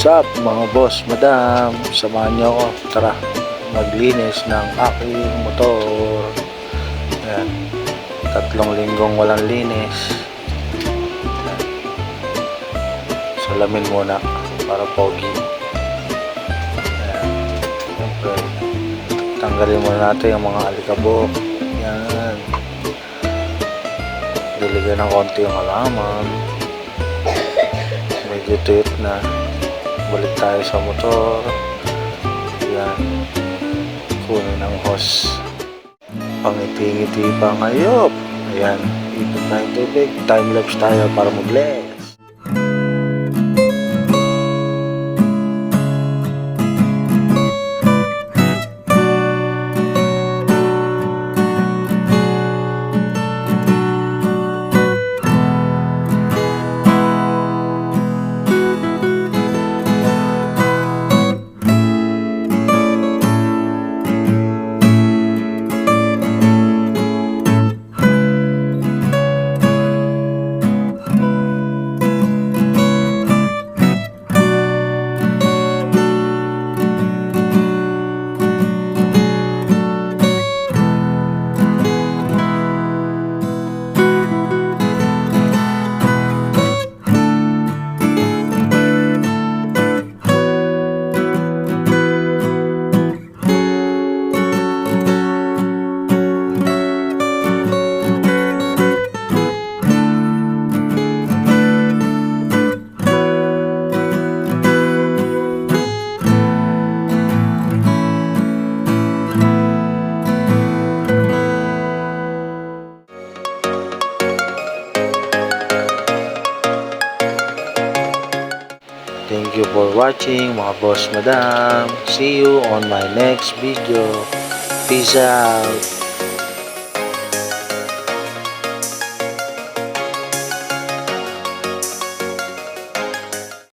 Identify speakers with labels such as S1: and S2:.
S1: What's up mga boss, madam? Samahan niyo ako. Tara, maglinis ng aking motor. Ayan. 3 linggong walang linis. Ayan. Salamin muna para pogi. Ayan. Siyempre, tanggalin muna natin yung mga alikabok. Ayan. Diligyan ng konti yung halaman. Medyo tuyot na. Balik tayo sa motor. Yan, kunin ang hose. Pangiti-ngiti pa ngayop. Ayan, ipot na yung tubig. Time-lapse tayo para mag-less. Thank you for watching mga boss madam. See you on my next video. Peace out.